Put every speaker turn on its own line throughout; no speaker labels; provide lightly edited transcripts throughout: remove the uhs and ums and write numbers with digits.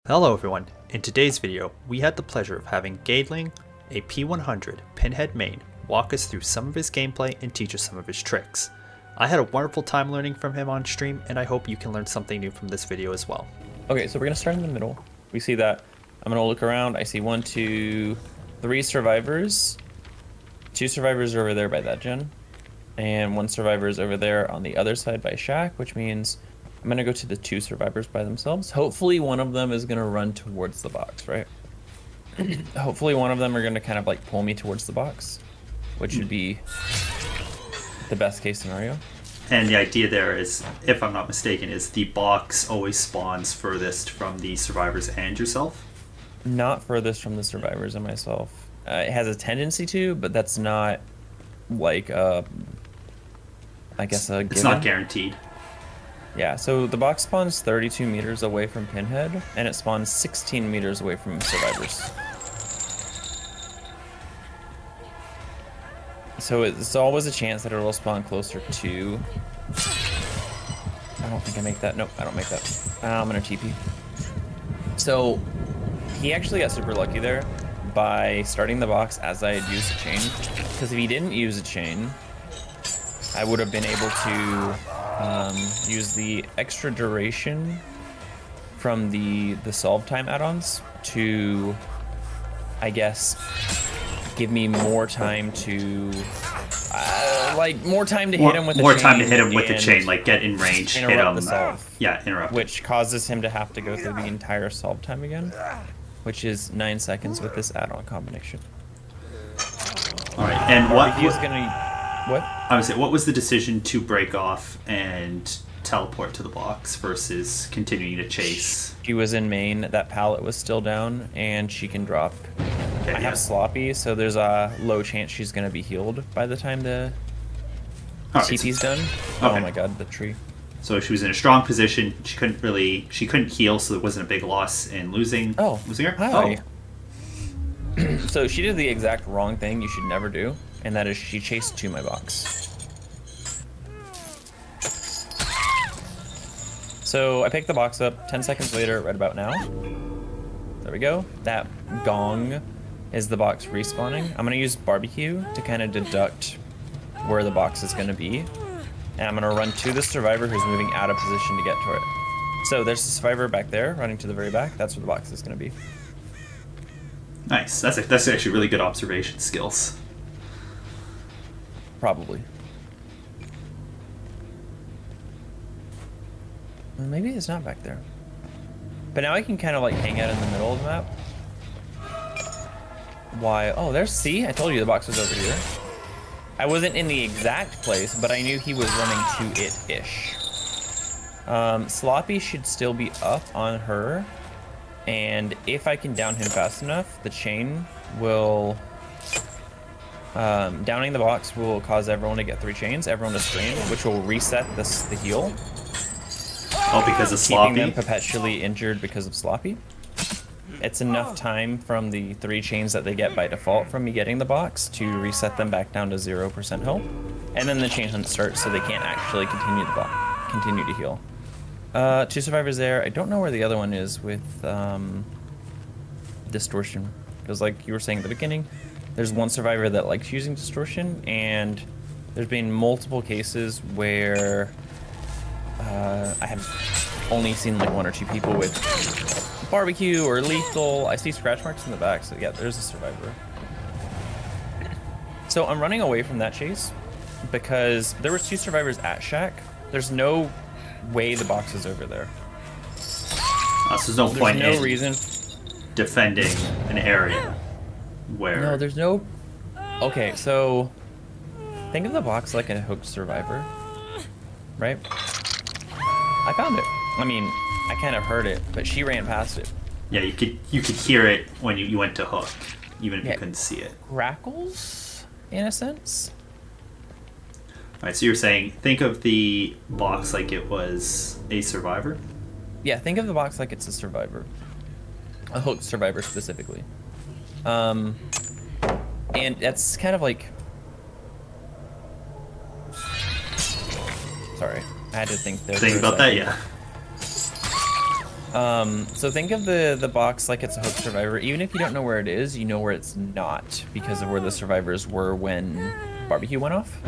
Hello everyone, in today's video we had the pleasure of having Gaidhling, a P100 Pinhead main, walk us through some of his gameplay and teach us some of his tricks. I had a wonderful time learning from him on stream and I hope you can learn something new from this video as well.
Okay, so we're going to start in the middle. We see that, I'm going to look around, I see 1, 2, 3 survivors. 2 survivors are over there by that gen. And 1 survivor is over there on the other side by Shack, which means I'm going to go to the 2 survivors by themselves. Hopefully one of them is going to run towards the box, right? Hopefully one of them are going to kind of like pull me towards the box, which would be the best case scenario.
And the idea there is, if I'm not mistaken, is the box always spawns furthest from the survivors and yourself?
Not furthest from the survivors and myself. It has a tendency to, but that's not like I guess a given.
It's not guaranteed.
Yeah, so the box spawns 32 meters away from Pinhead, and it spawns 16 meters away from survivors. So it's always a chance that it'll spawn closer to... I don't think I make that. Nope, I don't make that. I'm gonna TP. So he actually got super lucky there by starting the box as I had used a chain. Because if he didn't use a chain, I would have been able to use the extra duration from the solve time add-ons to, I guess, give me more time to more time to hit him with the chain.
More time to hit him with the chain, like get in range, hit him.
The solve.
Yeah, interrupt.
Which causes him to have to go through the entire solve time again, which is 9 seconds with this add-on combination.
All right, and what
I
would say, what was the decision to break off and teleport to the box versus continuing to chase?
She was in main, that pallet was still down, and she can drop.
Okay,
I have sloppy, so there's a low chance she's going to be healed by the time the TP's done.
Okay.
Oh my god, the tree.
So she was in a strong position. She couldn't heal, so there wasn't a big loss in losing her.
Hi. Oh. So she did the exact wrong thing you should never do, and that is she chased to my box. So I picked the box up 10 seconds later, right about now. There we go. That gong is the box respawning. I'm gonna use barbecue to kind of deduct where the box is gonna be. And I'm gonna run to the survivor who's moving out of position to get to it. So there's the survivor back there, running to the very back. That's where the box is gonna be.
Nice. That's actually really good observation skills.
Probably. Well, maybe it's not back there. But now I can kind of like hang out in the middle of the map. Why? Oh, there's C. I told you the box was over here. I wasn't in the exact place, but I knew he was running to it-ish. Sloppy should still be up on her. And if I can down him fast enough, the chain will... downing the box will cause everyone to get 3 chains, everyone to scream, which will reset the heal.
Oh, because of Sloppy?
Keeping them perpetually injured because of Sloppy. It's enough time from the 3 chains that they get by default from me getting the box to reset them back down to 0% health. And then the chain hunt starts so they can't actually continue to heal. 2 survivors there. I don't know where the other one is with distortion. Because like you were saying at the beginning, there's 1 survivor that likes using distortion, and there's been multiple cases where I have only seen like 1 or 2 people with barbecue or lethal. I see scratch marks in the back, so yeah, there's a survivor. So I'm running away from that chase because there was 2 survivors at Shack. There's no way the box is over there.
So there's no point in
reason
defending an area where...
No, there's no... Okay, so think of the box like a hooked survivor, right? I found it. I mean, I kind of heard it, but she ran past it.
Yeah, you could hear it when you went to hook, even if you couldn't see it.
Crackles, in a sense.
Alright, so you're saying, think of the box like it was a survivor?
Yeah, think of the box like it's a survivor. A hooked survivor specifically. And that's kind of like... Sorry, I had to think there.
Think about that, yeah.
So think of the box like it's a hook survivor. Even if you don't know where it is, you know where it's not because of where the survivors were when barbecue went off.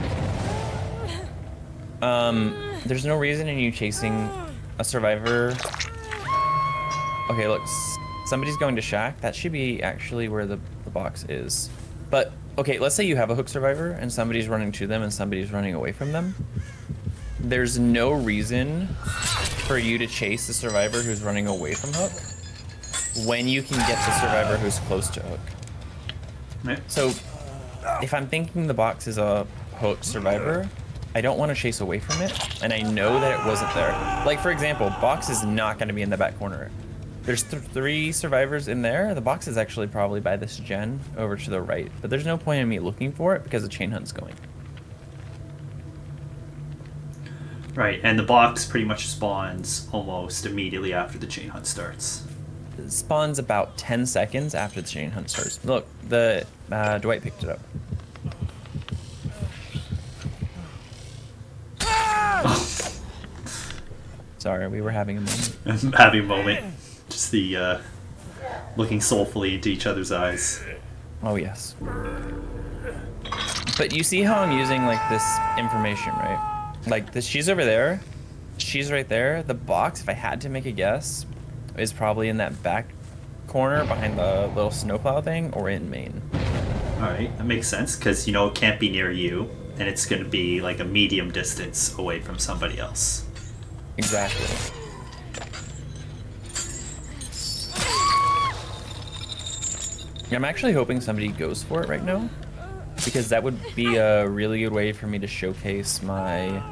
There's no reason in you chasing a survivor. Okay, look, somebody's going to shack. That should be actually where the box is. But, okay, let's say you have a hook survivor and somebody's running to them and somebody's running away from them. There's no reason for you to chase the survivor who's running away from hook when you can get the survivor who's close to hook.
Right.
So, if I'm thinking the box is a hook survivor, I don't want to chase away from it, and I know that it wasn't there. Like, for example, box is not going to be in the back corner. There's 3 survivors in there. The box is actually probably by this gen over to the right, but there's no point in me looking for it because the chain hunt's going.
Right, and the box pretty much spawns almost immediately after the chain hunt starts.
It spawns about 10 seconds after the chain hunt starts. Look, the Dwight picked it up. Sorry, we were having a moment.
Having a moment. Just the looking soulfully into each other's eyes.
Oh, yes. But you see how I'm using, like, this information, right? Like, this, she's over there. She's right there. The box, if I had to make a guess, is probably in that back corner behind the little snowplow thing or in main.
Alright, that makes sense, because, you know, it can't be near you, and it's going to be, like, a medium distance away from somebody else.
Exactly. I'm actually hoping somebody goes for it right now, because that would be a really good way for me to showcase my,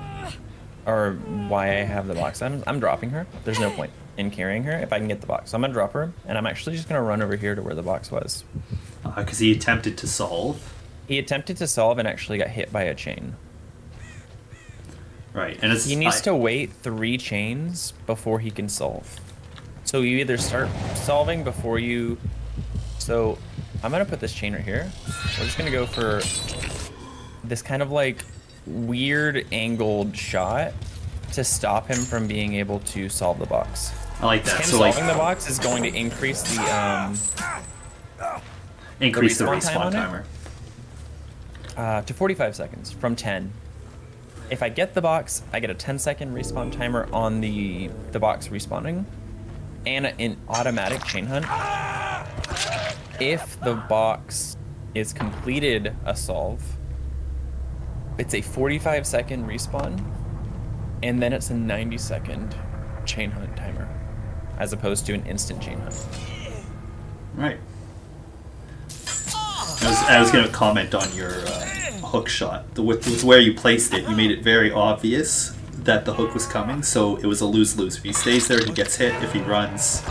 or why I have the box. I'm dropping her. There's no point in carrying her if I can get the box. So I'm gonna drop her, and I'm actually just gonna run over here to where the box was.
Because he attempted to solve.
He attempted to solve and actually got hit by a chain.
Right, and
he needs to wait 3 chains before he can solve. So you either start solving before you. So I'm gonna put this chain right here. We're just gonna go for this kind of like weird angled shot to stop him from being able to solve the box.
I like that.
Him
so
solving the box is going to increase the
respawn timer
to 45 seconds from 10. If I get the box, I get a 10-second respawn timer on the box respawning, and an automatic chain hunt. If the box is completed a solve, it's a 45-second respawn, and then it's a 90-second chain hunt timer, as opposed to an instant chain hunt.
Right. I was going to comment on your hook shot. With where you placed it, you made it very obvious that the hook was coming, so it was a lose-lose. If he stays there, he gets hit. If he runs,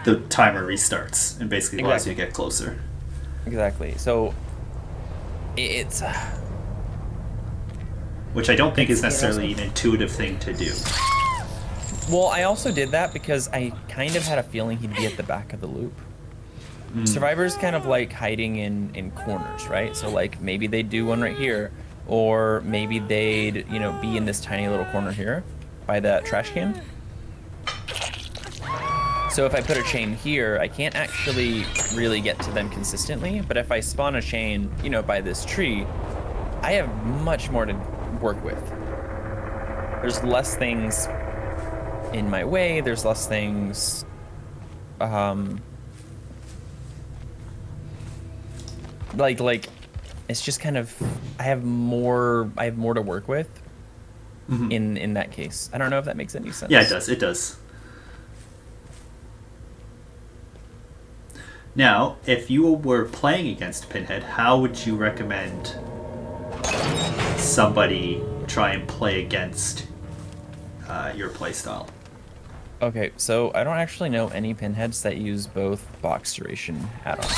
the timer restarts and basically allows you to get closer.
Exactly. So it's
which I don't think is necessarily an intuitive thing to do.
Well, I also did that because I kind of had a feeling he'd be at the back of the loop. Survivors kind of like hiding in corners, right? So like maybe they'd do one right here, or maybe they'd, you know, be in this tiny little corner here by that trash can. So if I put a chain here, I can't actually really get to them consistently, but if I spawn a chain, you know, by this tree, I have much more to work with. There's less things in my way, there's less things, like it's just kind of, I have more to work with in that case. I don't know if that makes any sense.
Yeah, it does. Now, if you were playing against Pinhead, how would you recommend somebody try and play against your playstyle?
Okay, so I don't actually know any Pinheads that use both box duration add-ons.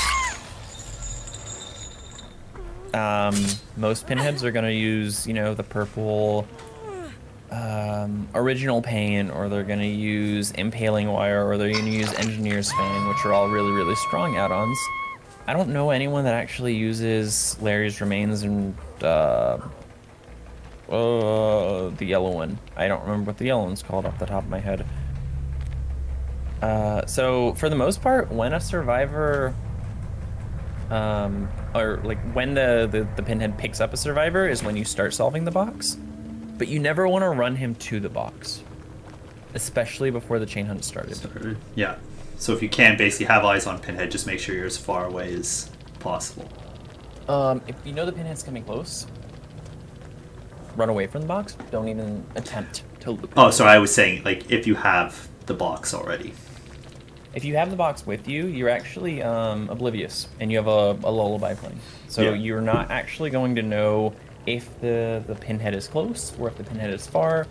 Most Pinheads are going to use, you know, the purple original paint, or they're going to use impaling wire, or they're going to use engineer's fan, which are all really, really strong add-ons. I don't know anyone that actually uses Larry's Remains and the yellow one. I don't remember what the yellow one's called off the top of my head. So for the most part, when a survivor, or like when the pinhead picks up a survivor is when you start solving the box, but you never want to run him to the box, especially before the chain hunt started.
Yeah. So if you can basically have eyes on Pinhead, just make sure you're as far away as possible.
If you know the pinhead's coming close, run away from the box. Don't even attempt to loop.
Oh, sorry, I was saying, like, if you have the box already.
If you have the box with you, you're actually oblivious, and you have a lullaby playing. So you're not actually going to know if the pinhead is close or if the pinhead is far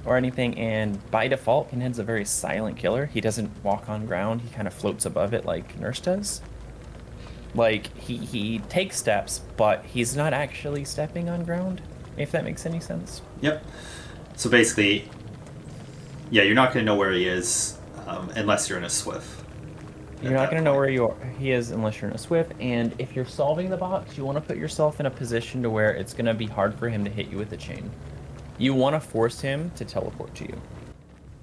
or anything. And by default, Pinhead's a very silent killer. He doesn't walk on ground. He kind of floats above it like Nurse does. Like, he takes steps, but he's not actually stepping on ground, if that makes any sense.
Yep. So basically, yeah, you're not going to know where he is unless you're in a Swift.
You're not going to know where he is unless you're in a Swift, and if you're solving the box, you want to put yourself in a position to where it's going to be hard for him to hit you with the chain. You want to force him to teleport to you.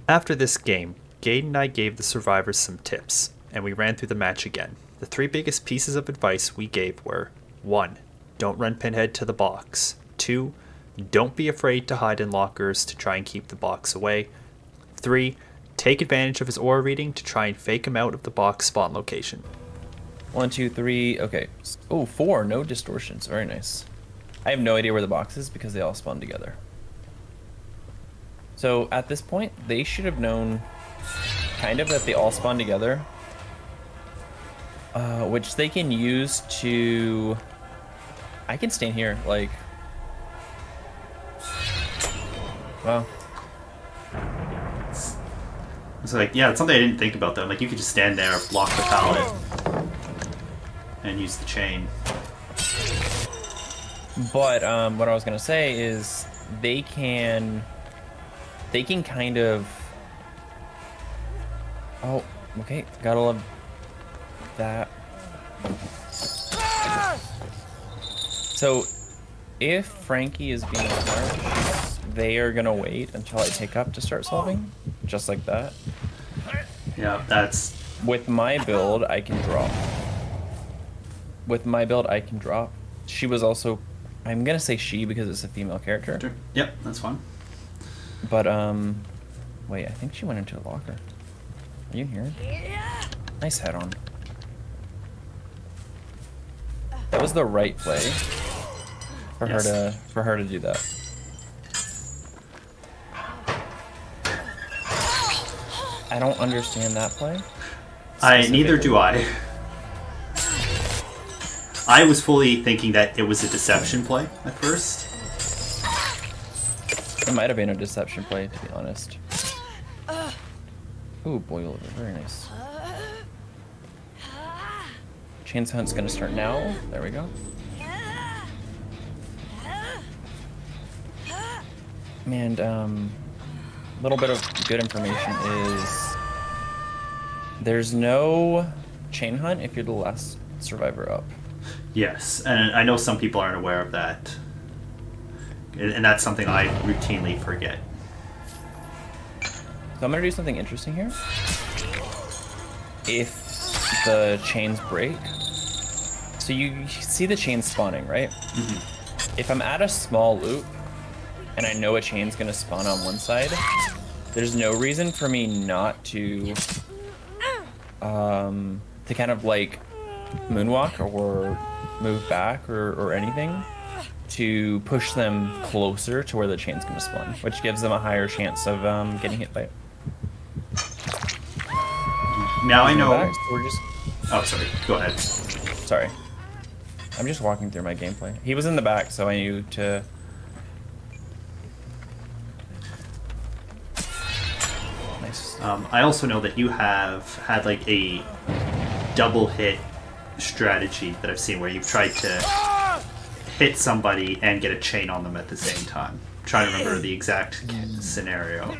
After this game, Gade and I gave the survivors some tips, and we ran through the match again. The 3 biggest pieces of advice we gave were: 1. Don't run Pinhead to the box. 2. Don't be afraid to hide in lockers to try and keep the box away. 3. Take advantage of his aura reading to try and fake him out of the box spawn location.
1, 2, 3, okay. Oh, 4, no distortions, very nice. I have no idea where the box is because they all spawn together. So at this point, they should have known kind of that they all spawn together, which they can use to... I can stand here, like... Well...
It's like, yeah, it's something I didn't think about though. Like, you could just stand there, block the pallet, and use the chain.
But what I was gonna say is they can kind of... Oh, okay, gotta love that. So if Frankie is being harsh, they are gonna wait until I pick up to start solving, just like that.
Yeah, that's...
With my build, I can drop. With my build, I can drop. She was also... I'm gonna say she because it's a female character.
Sure. Yep, that's fine.
But, wait, I think she went into a locker. Are you here? Nice head on. That was the right play for her to do that. I don't understand that play.
Neither do I. I was fully thinking that it was a deception play at first.
It might have been a deception play, to be honest. Ooh, boil over. Very nice. Chains Hunt's gonna start now. There we go. And, little bit of good information is there's no chain hunt if you're the last survivor up.
Yes, and I know some people aren't aware of that. And that's something I routinely forget.
So I'm gonna do something interesting here. If the chains break, so you see the chain spawning, right? Mm-hmm. If I'm at a small loop and I know a chain's gonna spawn on one side, there's no reason for me not to kind of like moonwalk or move back or anything to push them closer to where the chain's gonna spawn, which gives them a higher chance of getting hit by it.
Now I know.
Back, so we're just...
Oh, sorry. Go ahead.
Sorry. I'm just walking through my gameplay. He was in the back, so I knew to... Nice.
I also know that you have had like a double hit strategy that I've seen where you've tried to hit somebody and get a chain on them at the same time. I'm trying to remember the exact scenario.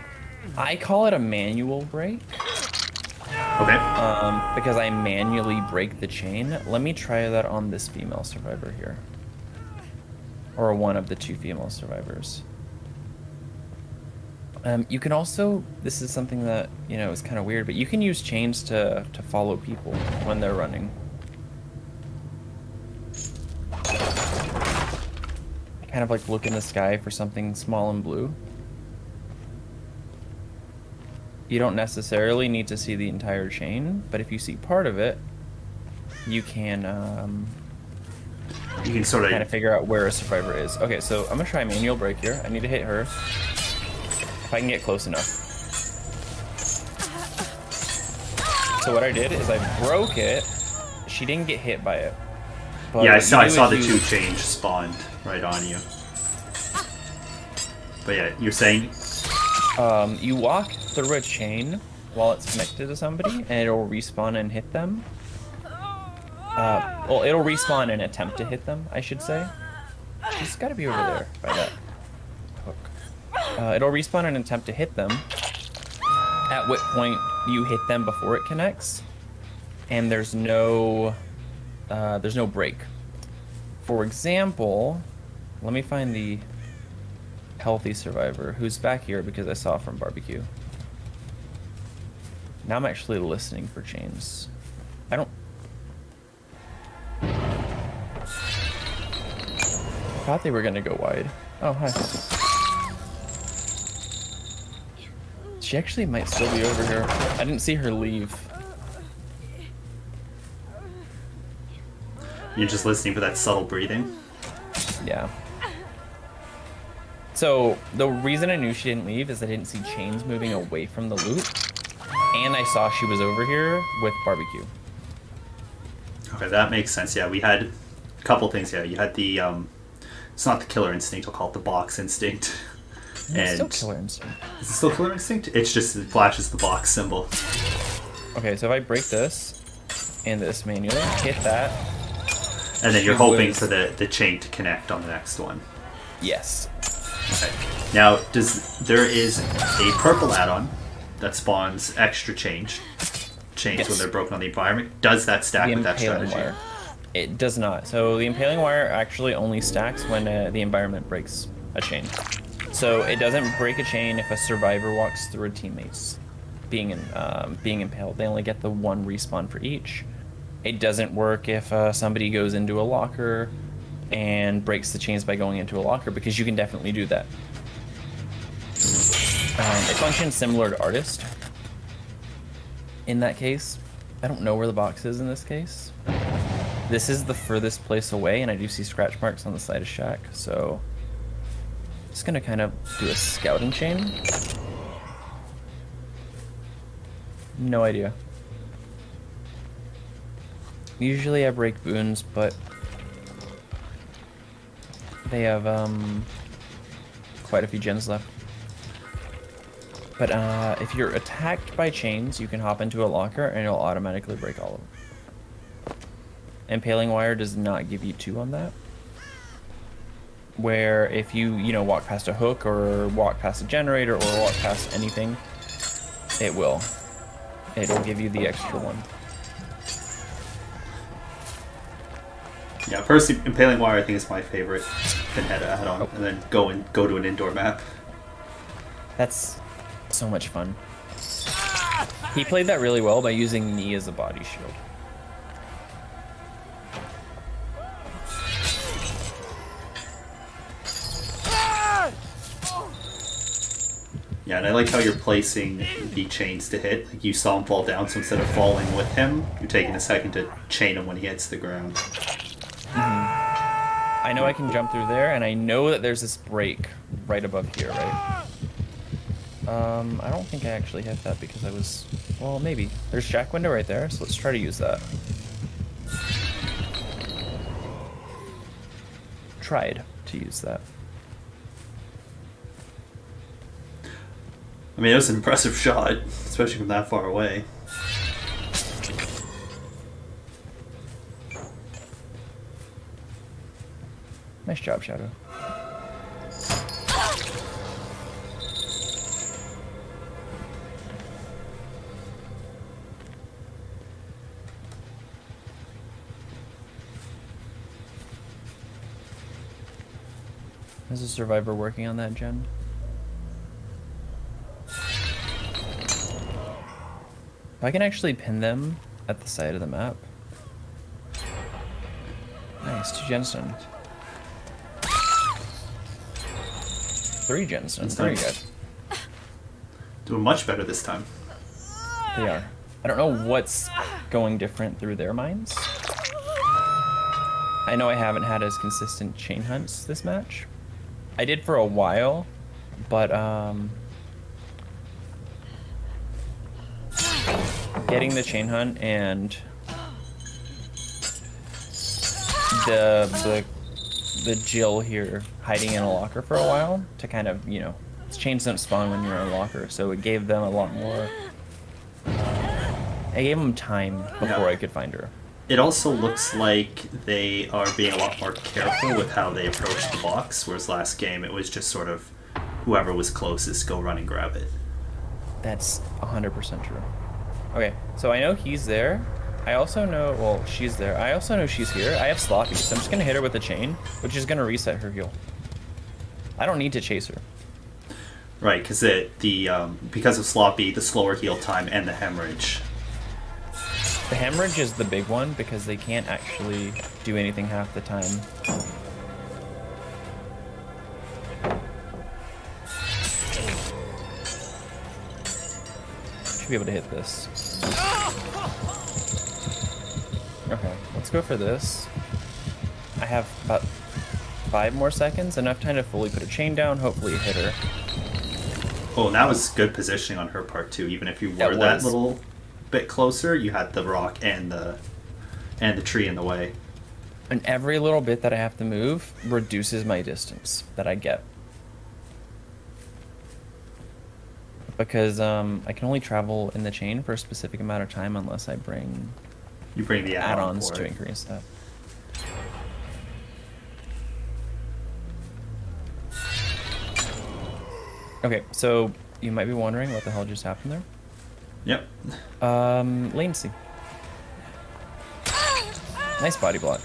I call it a manual break.
Okay.
Because I manually break the chain. Let me try that on this female survivor here. Or one of the 2 female survivors. You can also, this is something that, you know, is kind of weird, but you can use chains to follow people when they're running. Kind of like look in the sky for something small and blue. You don't necessarily need to see the entire chain, but if you see part of it, you can
sort of
kind of figure out where a survivor is. Okay, so I'm gonna try manual break here. I need to hit her. If I can get close enough. So what I did is I broke it. She didn't get hit by it. But
yeah, I saw the two chains spawned right on you. But yeah, you're saying?
You walk through a chain while it's connected to somebody, and it'll respawn and hit them. Well, it'll respawn and attempt to hit them, I should say. She's got to be over there by that hook. It'll respawn and attempt to hit them, at which point you hit them before it connects, and there's no break. For example, let me find the healthy survivor who's back here because I saw from barbecue. Now I'm actually listening for chains. I thought they were gonna go wide. Oh, hi. She actually might still be over here. I didn't see her leave.
You're just listening for that subtle breathing?
Yeah. So, the reason I knew she didn't leave is I didn't see chains moving away from the loot. And I saw she was over here with barbecue.
Okay, that makes sense. Yeah, we had a couple things. Yeah, you had the, it's not the killer instinct, I'll call it the box instinct.
And it's still killer instinct.
Is it still killer instinct? It's just, it flashes the box symbol.
Okay, so if I break this and this manually, hit that.
And then you're hoping for the chain to connect on the next one.
Yes.
Okay. Now, there is a purple add-on that spawns extra chains
Yes.
when they're broken on the environment. Does that stack with that strategy?
Wire. It does not. So the impaling wire actually only stacks when the environment breaks a chain. So it doesn't break a chain if a survivor walks through a teammate's being impaled. They only get the one respawn for each. It doesn't work if somebody goes into a locker and breaks the chains by going into a locker, because you can definitely do that. It functions similar to Artist. In that case, I don't know where the box is in this case. This is the furthest place away, and I do see scratch marks on the side of Shack, so I'm just gonna kind of do a scouting chain. No idea. Usually I break boons, but they have quite a few gens left. But if you're attacked by chains, you can hop into a locker and it'll automatically break all of them. Impaling wire does not give you 2 on that. Where if you walk past a hook or walk past a generator or walk past anything, it will. It'll give you the extra 1.
Yeah, personally, impaling wire I think is my favorite Pinhead add-on, and then go to an indoor map.
That's so much fun. He played that really well by using knee as a body shield.
Yeah, and I like how you're placing the chains to hit. Like, you saw him fall down, so instead of falling with him, you're taking a second to chain him when he hits the ground.
I know I can jump through there, and I know that there's this break right above here, right? I don't think I actually hit that because I was... Well, maybe. There's Shack window right there, so let's try to use that. Tried to use that.
I mean, it was an impressive shot, especially from that far away.
Nice job, Shadow. Is a survivor working on that gen? I can actually pin them at the side of the map. Nice, 2 gemstones. 3 gemstones, very good.
Doing much better this time.
They are. I don't know what's going different through their minds. I know I haven't had as consistent chain hunts this match. I did for a while, but getting the chain hunt and the Jill here hiding in a locker for a while to kind of, you know, chains don't spawn when you're in a locker, so it gave them a lot more. I gave them time before I could find her.
It also looks like they are being a lot more careful with how they approach the box, whereas last game it was just sort of whoever was closest, go run and grab it.
That's 100% true. Okay, so I know he's there. I also know, well, she's there. I also know she's here. I have Sloppy, so I'm just going to hit her with the chain, which is going to reset her heal. I don't need to chase her.
Right, because because of Sloppy, the slower heal time and the hemorrhage.
The hemorrhage is the big one because they can't actually do anything half the time. Should be able to hit this. Okay, let's go for this. I have about 5 more seconds, enough time to fully put a chain down, hopefully hit her.
Oh, and that was good positioning on her part too. Even if you were that little bit closer, you had the rock and the tree in the way.
And every little bit that I have to move reduces my distance that I get. Because I can only travel in the chain for a specific amount of time unless I bring...
You bring the
add-ons to increase that. Okay, so you might be wondering what the hell just happened there.
Yep.
Latency. Nice body block.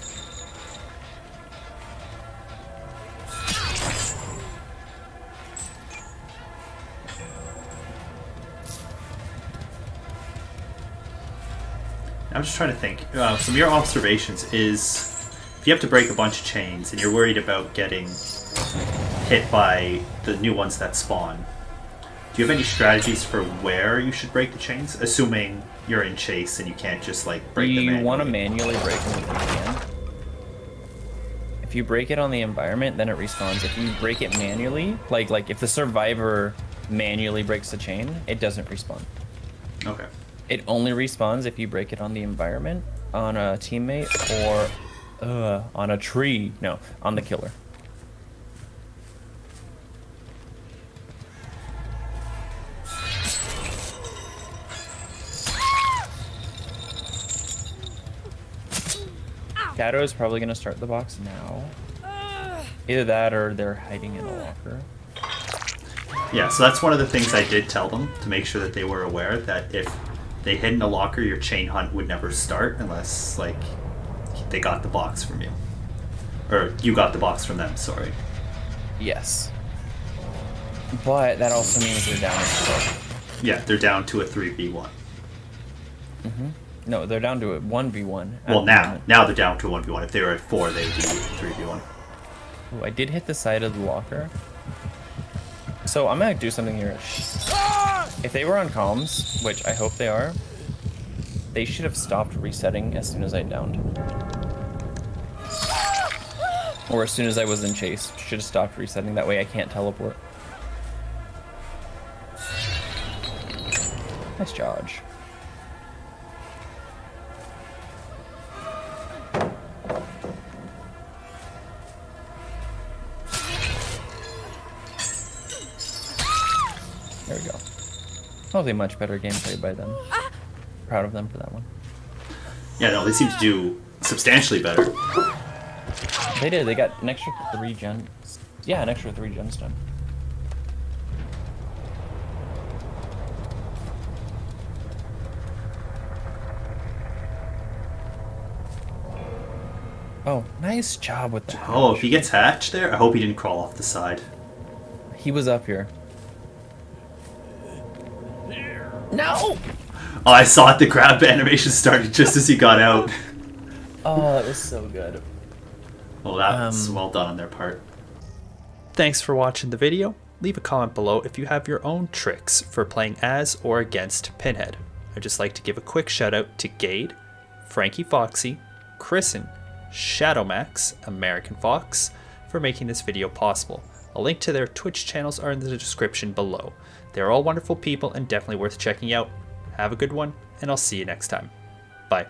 I'm just trying to think. From your observations, if you have to break a bunch of chains and you're worried about getting hit by the new ones that spawn, do you have any strategies for where you should break the chains? Assuming you're in chase and you can't just like break them manually.
You want to manually break them if you can. If you break it on the environment, then it respawns. If you break it manually, like if the survivor manually breaks the chain, it doesn't respawn.
Okay.
It only respawns if you break it on the environment, on a teammate, or on a tree. No, on the killer. Shadow is probably going to start the box now. Either that or they're hiding in a locker.
Yeah, so that's one of the things I did tell them, to make sure that they were aware that if they hid in a locker, your chain hunt would never start unless, like, they got the box from you. Or you got the box from them, sorry.
Yes. But that also means they're down to
Yeah, they're down to a 3v1.
Mm-hmm. No, they're down to a 1v1.
Well, now they're down to a 1v1. If they were at 4, they would be 3v1.
Oh, I did hit the side of the locker. So I'm going to do something here. If they were on comms, which I hope they are, they should have stopped resetting as soon as I downed. Or as soon as I was in chase. Should have stopped resetting. That way I can't teleport. Nice charge. There we go. Probably much better gameplay by them. Proud of them for that one.
Yeah, no, they seem to do substantially better.
They did. They got an extra 3 gens. Yeah, an extra 3 gens done. Oh, nice job with that.
Oh, if he gets hatched there, I hope he didn't crawl off the side.
He was up here. No!
Oh, I saw it. The grab animation started just as he got out.
Oh, that was so good.
Well, that's well done on their part. Thanks for watching the video. Leave a comment below if you have your own tricks for playing as or against Pinhead. I'd just like to give a quick shout out to Gade, FrankyFoxy, Krissn, Shadowmax, American Fox for making this video possible. A link to their Twitch channels are in the description below. They're all wonderful people and definitely worth checking out. Have a good one, and I'll see you next time. Bye.